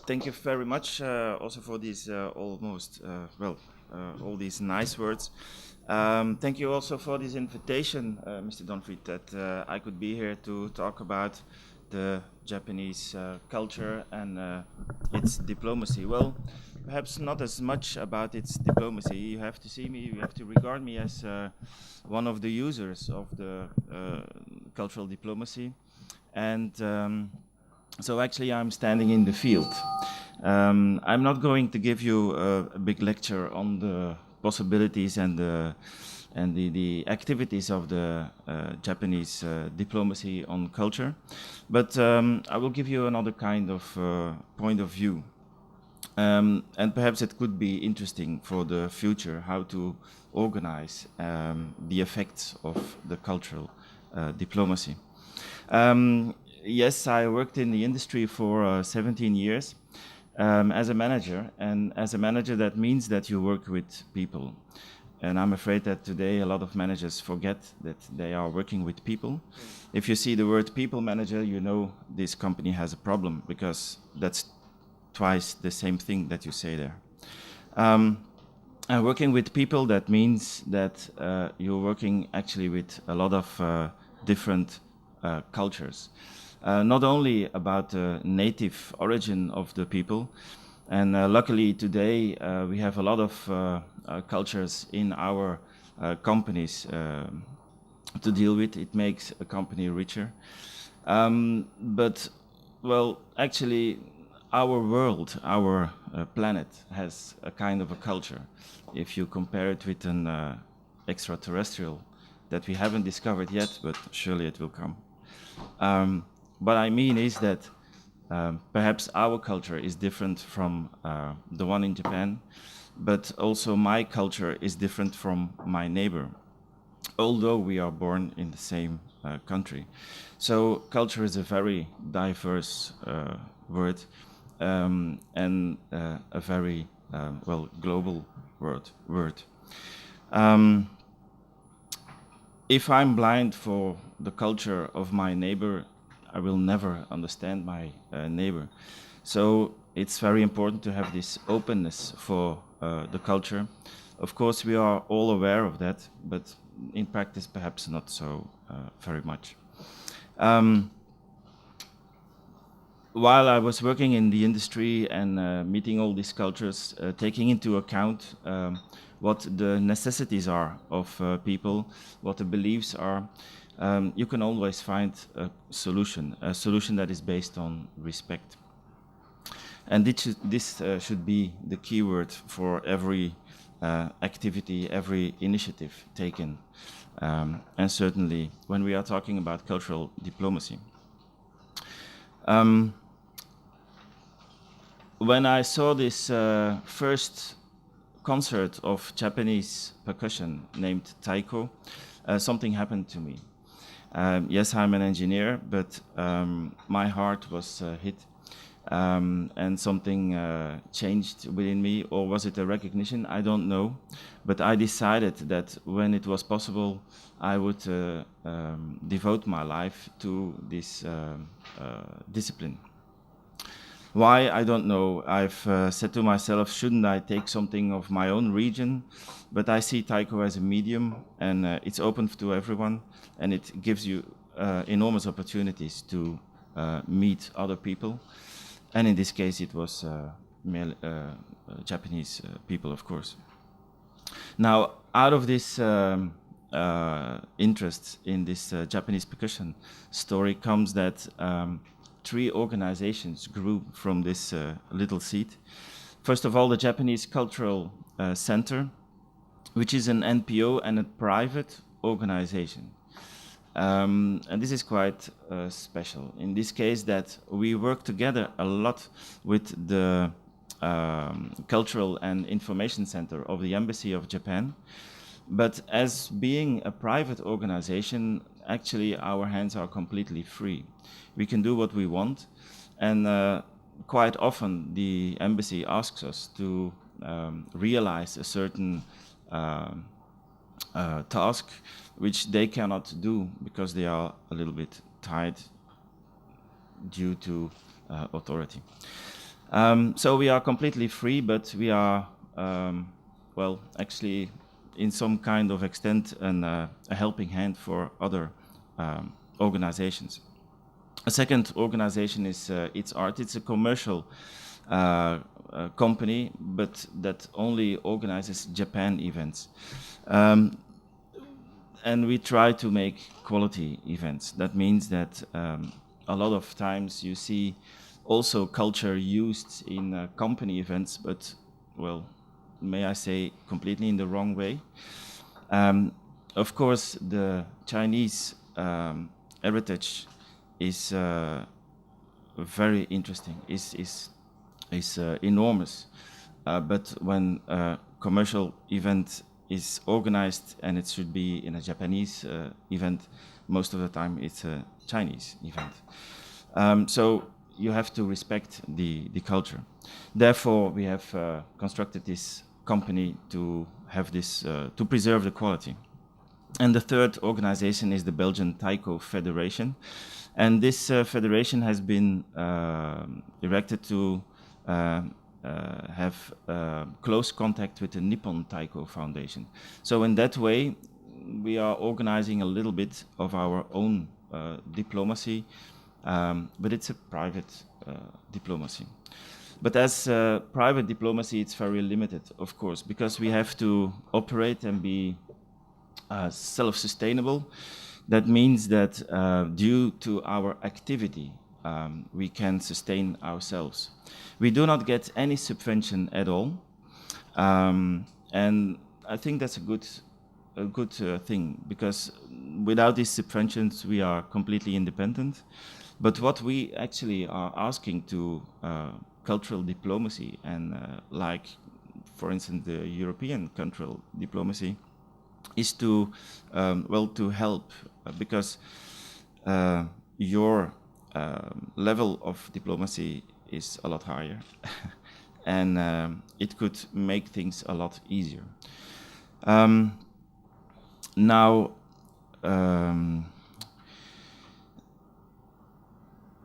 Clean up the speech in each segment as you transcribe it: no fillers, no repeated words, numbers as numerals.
Thank you very much also for these all these nice words. Thank you also for this invitation, Mr. Donfried, that I could be here to talk about the Japanese culture and its diplomacy. Well, perhaps not as much about its diplomacy. You have to see me, you have to regard me as one of the users of the cultural diplomacy. And so actually I'm standing in the field. I'm not going to give you a big lecture on the possibilities and the activities of the Japanese diplomacy on culture, but I will give you another kind of point of view. And perhaps it could be interesting for the future how to organize the effects of the cultural diplomacy. Yes, I worked in the industry for 17 years as a manager, and as a manager that means that you work with people. And I'm afraid that today a lot of managers forget that they are working with people. If you see the word people manager, you know this company has a problem, because that's twice the same thing that you say there. And working with people, that means that you're working actually with a lot of different cultures. Not only about the native origin of the people, and luckily today we have a lot of cultures in our companies to deal with. It makes a company richer. But, well, actually our world, our planet has a kind of a culture. If you compare it with an extraterrestrial that we haven't discovered yet, but surely it will come. What I mean is that perhaps our culture is different from the one in Japan, but also my culture is different from my neighbor, although we are born in the same country. So culture is a very diverse word, and a very global word. If I'm blind for the culture of my neighbor, I will never understand my neighbor. So it's very important to have this openness for the culture. Of course, we are all aware of that, but in practice, perhaps not so very much. While I was working in the industry and meeting all these cultures, taking into account what the necessities are of people, what the beliefs are, you can always find a solution that is based on respect. And this should be the key word for every activity, every initiative taken, and certainly when we are talking about cultural diplomacy. When I saw this first concert of Japanese percussion named Taiko, something happened to me. Yes, I'm an engineer, but my heart was hit, and something changed within me, or was it a recognition? I don't know, but I decided that when it was possible, I would devote my life to this discipline. Why? I don't know. I've said to myself, shouldn't I take something of my own region? But I see Taiko as a medium, and it's open to everyone, and it gives you enormous opportunities to meet other people. And in this case, it was Japanese people, of course. Now, out of this interest in this Japanese percussion story comes that 3 organizations grew from this little seed. First of all, the Japanese Cultural Center, which is an NPO and a private organization. And this is quite special. In this case, that we work together a lot with the Cultural and Information Center of the Embassy of Japan. But as being a private organization, actually our hands are completely free. We can do what we want, and quite often the embassy asks us to realize a certain task which they cannot do because they are a little bit tied due to authority. So we are completely free, but we are, well, actually, in some kind of extent, a helping hand for other organizations. A second organization is It's Art. It's a commercial company, but that only organizes Japan events. And we try to make quality events. That means that a lot of times you see also culture used in company events, but, well, may I say, completely in the wrong way. Of course, the Chinese heritage is very interesting, is enormous. But when a commercial event is organized and it should be in a Japanese event, most of the time it's a Chinese event. So you have to respect the culture. Therefore, we have constructed this company to have this, to preserve the quality. And the third organization is the Belgian Taiko Federation. And this federation has been erected to have close contact with the Nippon Taiko Foundation. So in that way, we are organizing a little bit of our own diplomacy, but it's a private diplomacy. But as private diplomacy, it's very limited, of course, because we have to operate and be self-sustainable. That means that due to our activity, we can sustain ourselves. We do not get any subvention at all, and I think that's a good thing, because without these subventions, we are completely independent. But what we actually are asking to cultural diplomacy and like, for instance, the European cultural diplomacy, is to, well, to help, because your level of diplomacy is a lot higher, and it could make things a lot easier. Now,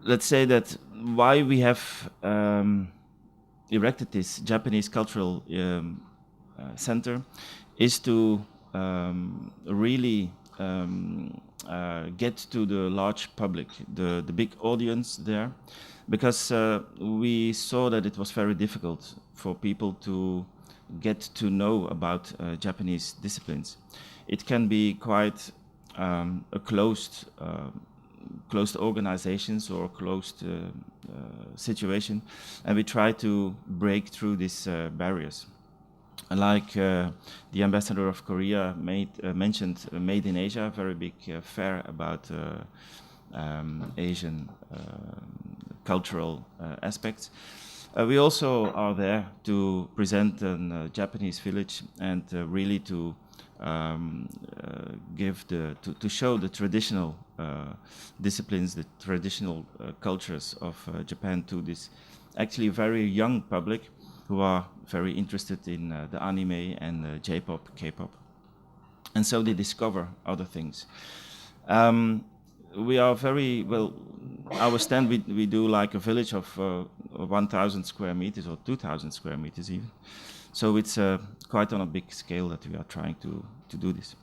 let's say that why we have erected this Japanese cultural center is to really get to the large public, the big audience there, because we saw that it was very difficult for people to get to know about Japanese disciplines. It can be quite a closed organizations or closed situation, and we try to break through these barriers. Like the ambassador of Korea mentioned Made in Asia, a very big fair about Asian cultural aspects. We also are there to present a Japanese village and really to give to show the traditional disciplines, the traditional cultures of Japan to this actually very young public who are very interested in the anime and J-pop, K-pop. And so they discover other things. We are very, well, our stand, we do like a village of 1,000 square meters or 2,000 square meters even. So it's quite on a big scale that we are trying to do this.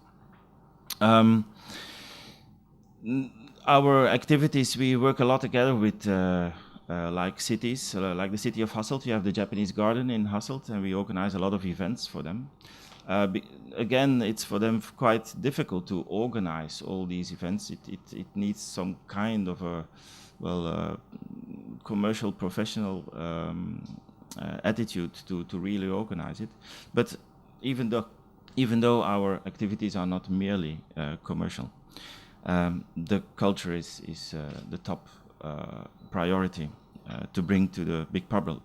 Our activities, we work a lot together with like cities, like the city of Hasselt. You have the Japanese garden in Hasselt, and we organize a lot of events for them. Again, it's for them quite difficult to organize all these events. It needs some kind of a, well, commercial, professional attitude to really organize it. But even though our activities are not merely commercial, the culture is the top priority to bring to the big public.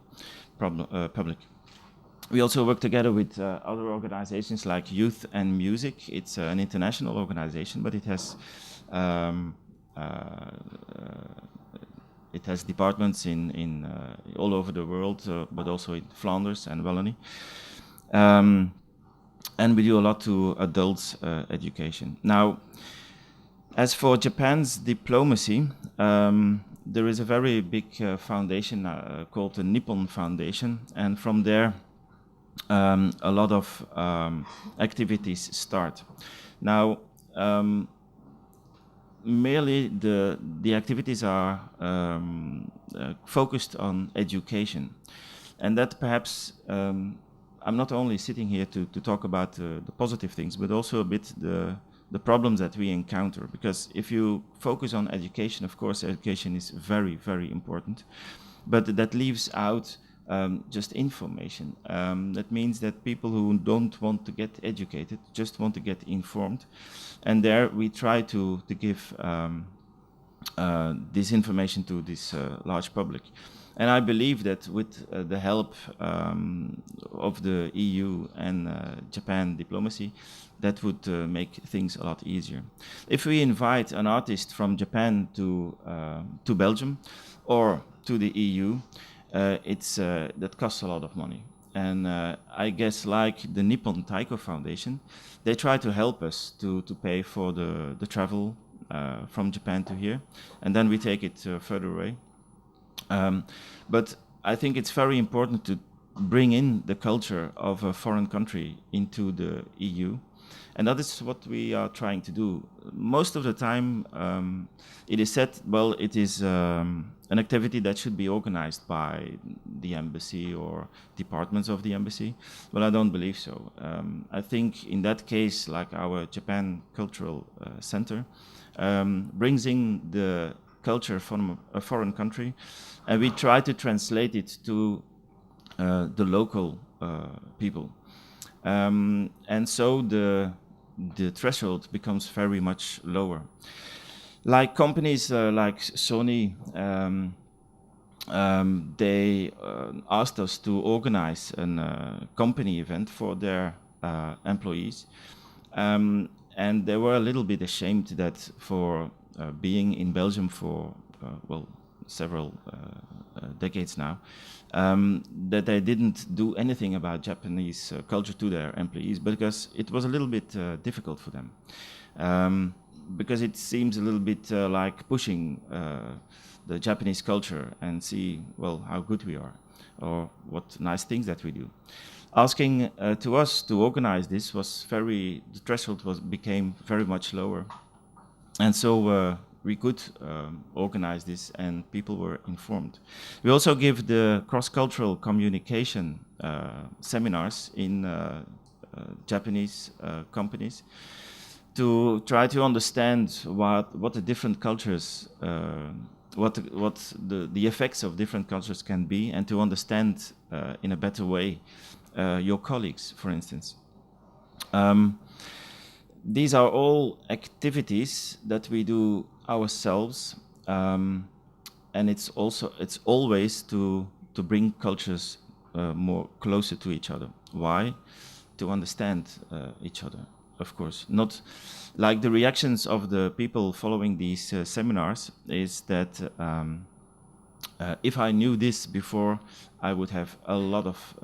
We also work together with other organizations like Youth and Music. It's an international organization, but it has departments in all over the world, but also in Flanders and Wallonie. And we do a lot to adults education. Now, as for Japan's diplomacy, there is a very big foundation called the Nippon Foundation, and from there a lot of activities start. Now, merely the activities are focused on education, and that perhaps I'm not only sitting here to talk about the positive things, but also a bit the problems that we encounter. Because if you focus on education, of course, education is very, very important, but that leaves out just information. That means that people who don't want to get educated just want to get informed, and there we try to give this information to this large public. And I believe that with the help of the EU and Japan diplomacy, that would make things a lot easier. If we invite an artist from Japan to Belgium or to the EU, that costs a lot of money. And I guess, like the Nippon Taiko Foundation, they try to help us to pay for the travel from Japan to here, and then we take it further away. But I think it's very important to bring in the culture of a foreign country into the EU, and that is what we are trying to do. Most of the time, it is said, well, it is an activity that should be organized by the embassy or departments of the embassy. Well, I don't believe so. I think in that case, like our Japan Cultural Center, brings in the culture from a foreign country, and we try to translate it to the local people. And so the threshold becomes very much lower. Like companies like Sony, they asked us to organize a company event for their employees. And they were a little bit ashamed that for being in Belgium for, several decades now, that they didn't do anything about Japanese culture to their employees, because it was a little bit difficult for them. Because it seems a little bit like pushing the Japanese culture and see, well, how good we are, or what nice things that we do. Asking to us to organize this the threshold became very much lower. And so we could organize this, and people were informed. We also give the cross-cultural communication seminars in Japanese companies to try to understand what the different cultures, what the effects of different cultures can be, and to understand in a better way your colleagues, for instance. These are all activities that we do ourselves, and it's always to bring cultures more closer to each other. Why? To understand each other, of course. Not like the reactions of the people following these seminars is that if I knew this before, I would have a lot of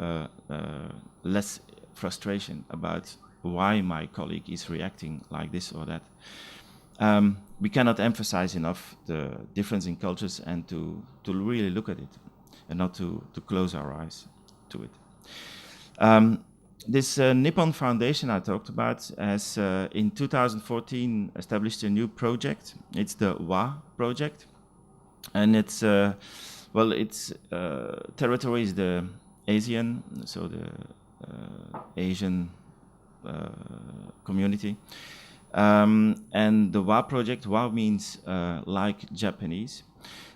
less frustration about why my colleague is reacting like this or that. We cannot emphasize enough the difference in cultures, and to really look at it, and not to close our eyes to it. This Nippon Foundation I talked about has in 2014 established a new project. It's the WHA Project, and its territory is the ASEAN, so the Asian community. And the WHA Project, WHA means like Japanese,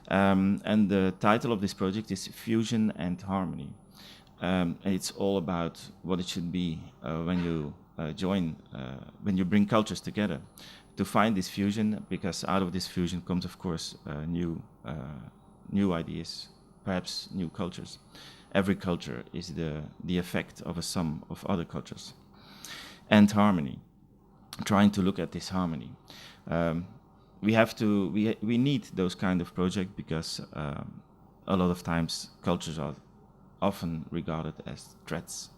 and the title of this project is Fusion and Harmony. And it's all about what it should be when you when you bring cultures together, to find this fusion, because out of this fusion comes, of course, new ideas, perhaps new cultures. Every culture is the effect of a sum of other cultures. And harmony, trying to look at this harmony. We need those kind of projects, because a lot of times cultures are often regarded as threats.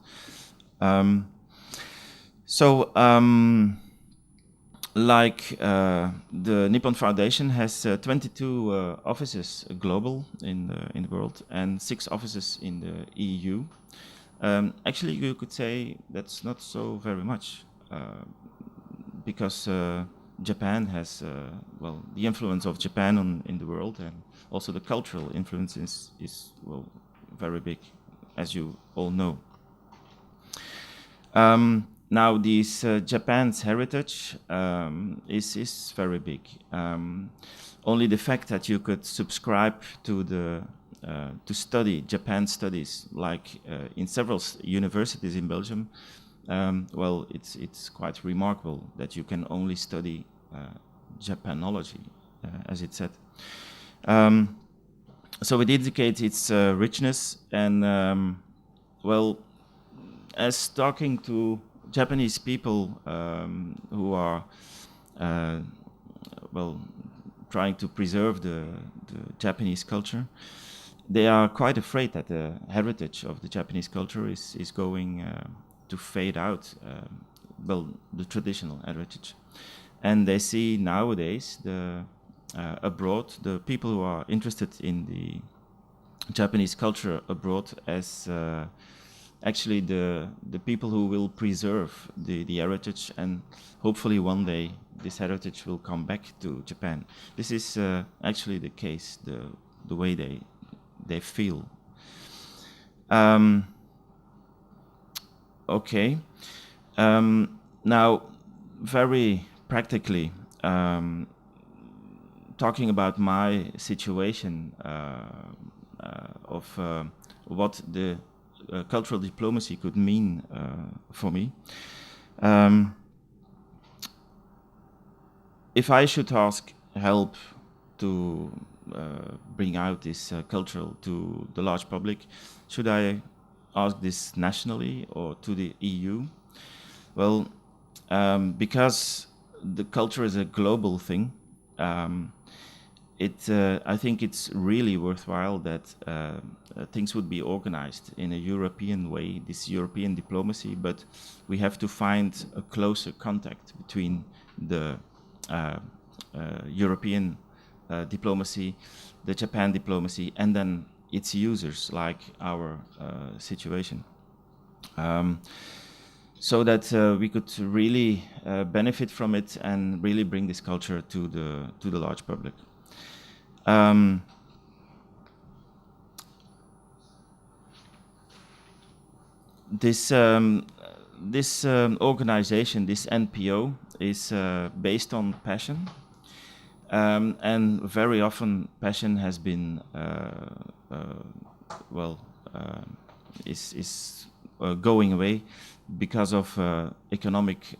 Like the Nippon Foundation has 22 offices global in the world and 6 offices in the EU. Actually, you could say that's not so very much because Japan has well, the influence of Japan in the world, and also the cultural influence is well, very big, as you all know. Now, this Japan's heritage is very big. Only the fact that you could subscribe to the to study Japan studies, like in several universities in Belgium, well, it's quite remarkable that you can only study Japanology, as it said. So it indicates its richness, and well, as talking to Japanese people who are well, trying to preserve the Japanese culture, they are quite afraid that the heritage of the Japanese culture is going to fade out. Well, the traditional heritage, and they see nowadays the abroad, the people who are interested in the Japanese culture abroad as actually the people who will preserve the heritage, and hopefully one day this heritage will come back to Japan. This is actually the case, the way they feel. Okay. Now, very practically, talking about my situation of what the cultural diplomacy could mean for me. If I should ask help to bring out this cultural to the large public, should I ask this nationally or to the EU? Well, because the culture is a global thing, I think it's really worthwhile that things would be organized in a European way, this European diplomacy, but we have to find a closer contact between the European diplomacy, the Japan diplomacy, and then its users, like our situation. So that we could really benefit from it and really bring this culture to the large public. This organization, this NPO, is based on passion, and very often passion has been well, is going away because of economic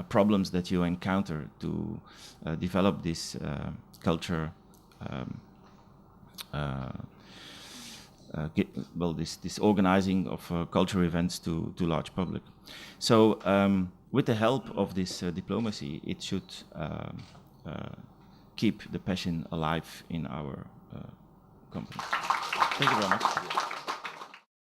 problems that you encounter to develop this culture. Well, this organizing of cultural events to large public. So with the help of this diplomacy, it should keep the passion alive in our company. Thank you very much.